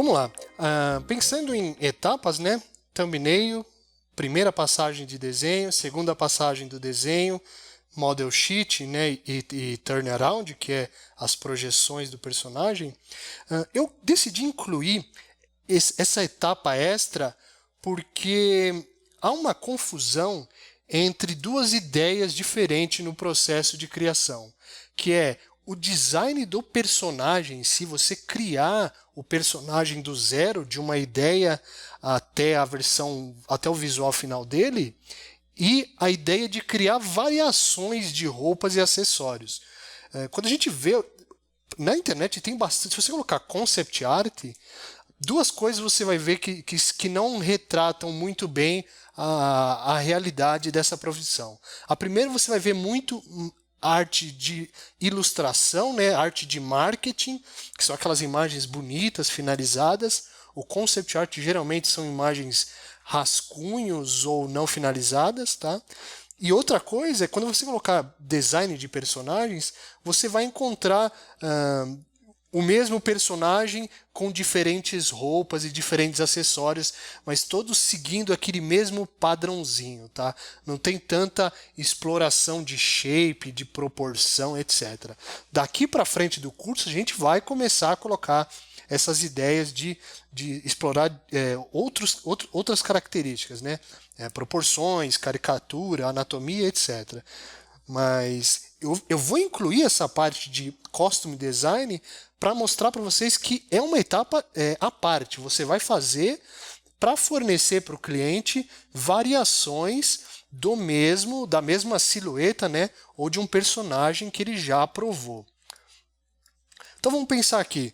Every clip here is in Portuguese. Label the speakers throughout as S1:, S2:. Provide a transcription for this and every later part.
S1: Vamos lá. Pensando em etapas, né? Thumbnail, primeira passagem de desenho, segunda passagem do desenho, model sheet, né? e turnaround, que é as projeções do personagem. Eu decidi incluir essa etapa extra porque há uma confusão entre duas ideias diferentes no processo de criação, que é o design do personagem, se você criar o personagem do zero, de uma ideia até a versão, até o visual final dele, e a ideia de criar variações de roupas e acessórios. Quando a gente vê na internet tem bastante, se você colocar concept art, duas coisas você vai ver que não retratam muito bem a realidade dessa profissão. A primeira, você vai ver muito arte de ilustração, né? Arte de marketing, que são aquelas imagens bonitas, finalizadas. O concept art geralmente são imagens rascunhos ou não finalizadas, tá? E outra coisa é quando você colocar design de personagens, você vai encontrar o mesmo personagem com diferentes roupas e diferentes acessórios, mas todos seguindo aquele mesmo padrãozinho, tá? Não tem tanta exploração de shape, de proporção, etc. Daqui para frente do curso, a gente vai começar a colocar essas ideias de explorar outras características, né? Proporções, caricatura, anatomia, etc. Mas eu vou incluir essa parte de costume design para mostrar para vocês que é uma etapa à parte. Você vai fazer para fornecer para o cliente variações da mesma silhueta, né, ou de um personagem que ele já aprovou. Então vamos pensar aqui.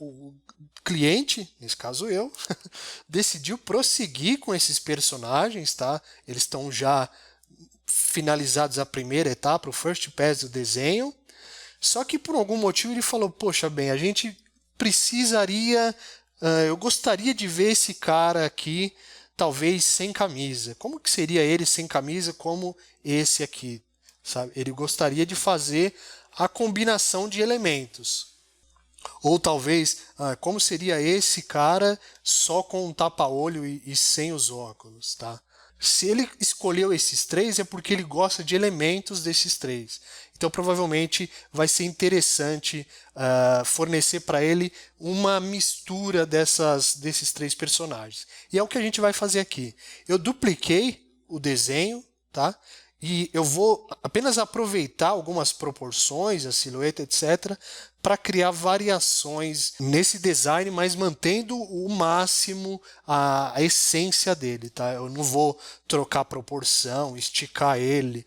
S1: O cliente, nesse caso eu, decidiu prosseguir com esses personagens, tá? Eles estão já finalizados a primeira etapa, o first pass do desenho. Só que por algum motivo ele falou, poxa bem, a gente precisaria, eu gostaria de ver esse cara aqui, talvez sem camisa. Como que seria ele sem camisa como esse aqui? Sabe? Ele gostaria de fazer a combinação de elementos. Ou talvez, como seria esse cara só com um tapa-olho e sem os óculos, tá? Se ele escolheu esses três, é porque ele gosta de elementos desses três. Então, provavelmente, vai ser interessante fornecer para ele uma mistura desses três personagens. E é o que a gente vai fazer aqui. Eu dupliquei o desenho, tá? E eu vou apenas aproveitar algumas proporções, a silhueta, etc., para criar variações nesse design, mas mantendo o máximo a essência dele, tá? Eu não vou trocar a proporção, esticar ele,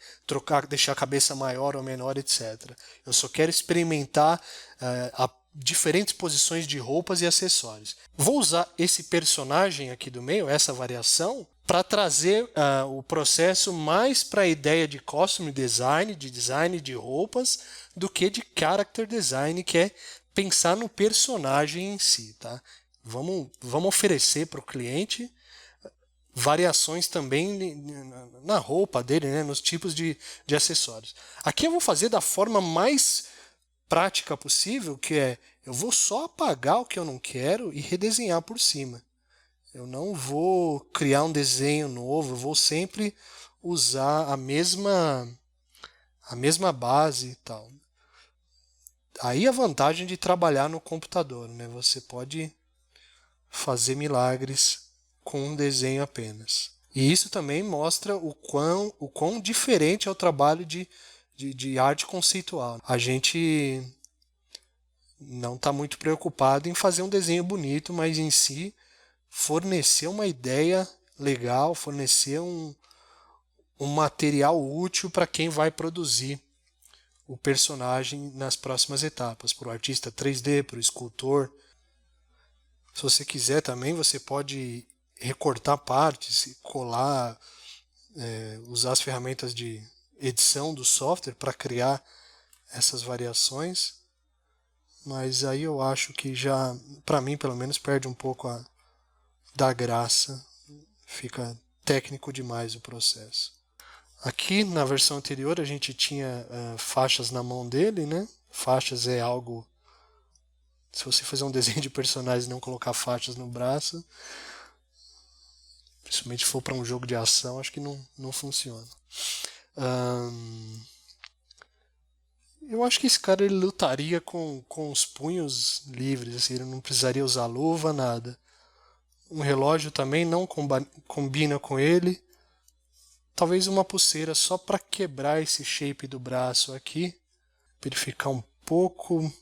S1: deixar a cabeça maior ou menor, etc. Eu só quero experimentar diferentes posições de roupas e acessórios. Vou usar esse personagem aqui do meio, essa variação, para trazer o processo mais para a ideia de costume design, de design de roupas, do que de character design, que é pensar no personagem em si. Tá? Vamos oferecer para o cliente variações também na roupa dele, né? Nos tipos de acessórios. Aqui eu vou fazer da forma mais prática possível, que é eu vou só apagar o que eu não quero e redesenhar por cima. Eu não vou criar um desenho novo, eu vou sempre usar a mesma base e tal. Aí a vantagem de trabalhar no computador, né? Você pode fazer milagres com um desenho apenas. E isso também mostra o quão diferente é o trabalho de arte conceitual. A gente não está muito preocupado em fazer um desenho bonito, mas em si fornecer uma ideia legal, fornecer um material útil para quem vai produzir o personagem nas próximas etapas, para o artista 3D, para o escultor. Se você quiser também, você pode recortar partes, colar, usar as ferramentas de edição do software para criar essas variações. Mas aí eu acho que já, para mim pelo menos, perde um pouco da graça, fica técnico demais o processo. Aqui na versão anterior a gente tinha faixas na mão dele, né? Faixas é algo Se você fazer um desenho de personagens e não colocar faixas no braço, principalmente se for para um jogo de ação, acho que não funciona. Eu acho que esse cara ele lutaria com os punhos livres, assim, ele não precisaria usar luva, nada. Um relógio também não combina com ele. Talvez uma pulseira só para quebrar esse shape do braço aqui, para ele ficar um pouco...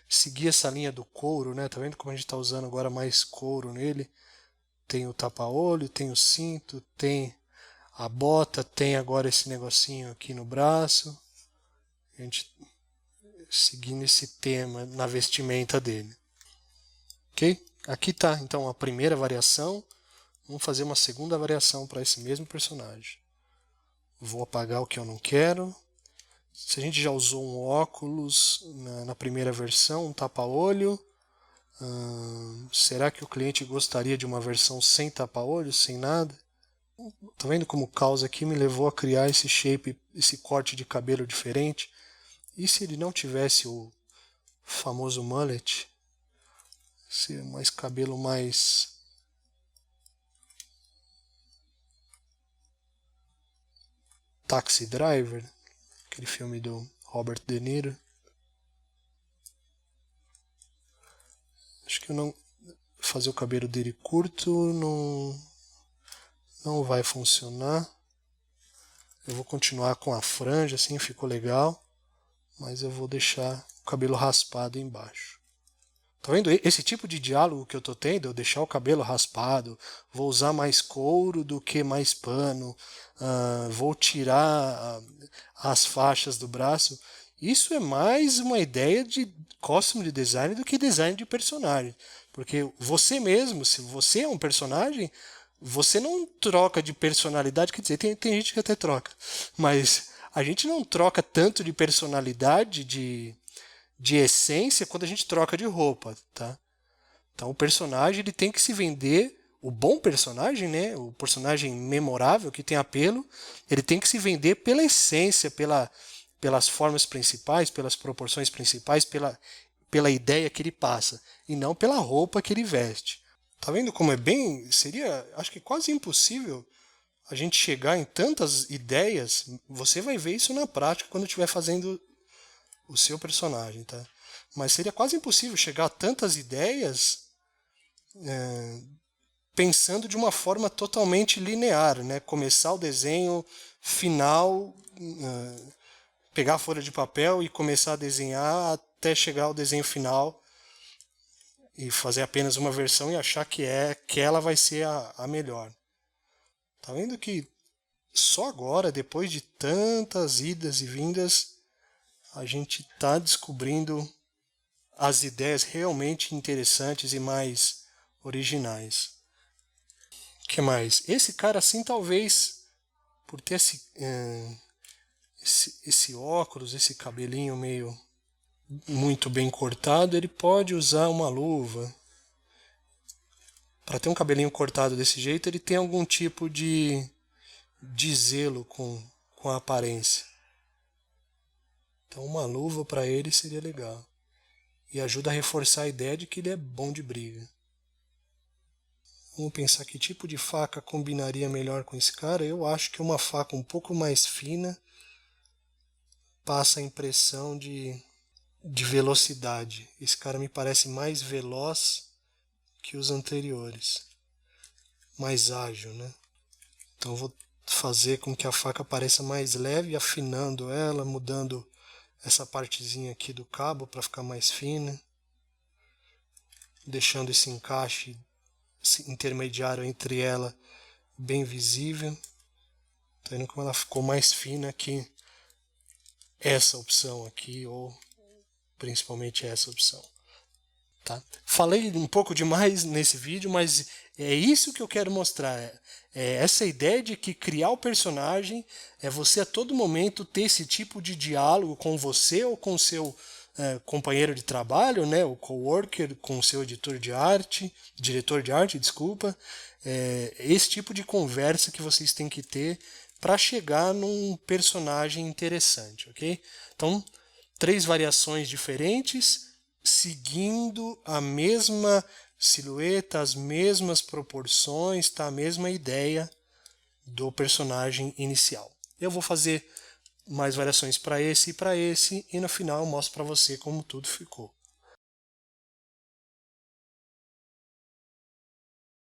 S1: Seguir essa linha do couro, né? Tá vendo como a gente está usando agora mais couro nele? Tem o tapa-olho, tem o cinto, tem a bota, tem agora esse negocinho aqui no braço. A gente seguindo esse tema na vestimenta dele. Ok? Aqui está então a primeira variação. Vamos fazer uma segunda variação para esse mesmo personagem. Vou apagar o que eu não quero. Se a gente já usou um óculos na primeira versão, um tapa-olho, será que o cliente gostaria de uma versão sem tapa-olho, sem nada? Tá vendo como o caos aqui me levou a criar esse shape, esse corte de cabelo diferente? E se ele não tivesse o famoso mullet? Ser mais cabelo mais... Taxi Driver, aquele filme do Robert De Niro. Acho que eu não... Fazer o cabelo dele curto não vai funcionar. Eu vou continuar com a franja, assim, ficou legal. Mas eu vou deixar o cabelo raspado embaixo. Tá vendo? Esse tipo de diálogo que eu tô tendo, eu deixar o cabelo raspado, vou usar mais couro do que mais pano, vou tirar as faixas do braço. Isso é mais uma ideia de costume design do que design de personagem. Porque você mesmo, se você é um personagem, você não troca de personalidade, quer dizer, tem gente que até troca, mas a gente não troca tanto de personalidade, de essência, quando a gente troca de roupa, tá? Então o personagem ele tem que se vender, o bom personagem, né? O personagem memorável, que tem apelo, ele tem que se vender pela essência, pelas formas principais, pelas proporções principais, pela ideia que ele passa, e não pela roupa que ele veste. Tá vendo como é bem... Seria, acho que quase impossível a gente chegar em tantas ideias. Você vai ver isso na prática quando estiver fazendo o seu personagem, tá? Mas seria quase impossível chegar a tantas ideias pensando de uma forma totalmente linear, né? Começar o desenho final, pegar a folha de papel e começar a desenhar até chegar ao desenho final e fazer apenas uma versão e achar que ela vai ser a melhor. Tá vendo que só agora, depois de tantas idas e vindas, a gente está descobrindo as ideias realmente interessantes e mais originais. O que mais? Esse cara assim, talvez, por ter esse óculos, esse cabelinho meio muito bem cortado, ele pode usar uma luva. Para ter um cabelinho cortado desse jeito, ele tem algum tipo de zelo com a aparência. Então uma luva para ele seria legal. E ajuda a reforçar a ideia de que ele é bom de briga. Vamos pensar que tipo de faca combinaria melhor com esse cara. Eu acho que uma faca um pouco mais fina passa a impressão de velocidade. Esse cara me parece mais veloz que os anteriores. Mais ágil, né? Então eu vou fazer com que a faca pareça mais leve, afinando ela, mudando essa partezinha aqui do cabo para ficar mais fina, deixando esse encaixe intermediário entre ela bem visível. Tá vendo como ela ficou mais fina que essa opção aqui, ou principalmente essa opção. Tá? Falei um pouco demais nesse vídeo, mas é isso que eu quero mostrar. É essa ideia de que criar o personagem é você a todo momento ter esse tipo de diálogo com você ou com o seu companheiro de trabalho, né, o coworker, com o seu diretor de arte, desculpa. Esse tipo de conversa que vocês têm que ter para chegar num personagem interessante, ok? Então, 3 variações diferentes, seguindo a mesma silhueta, as mesmas proporções, tá? A mesma ideia do personagem inicial. Eu vou fazer mais variações para esse, e no final eu mostro para você como tudo ficou.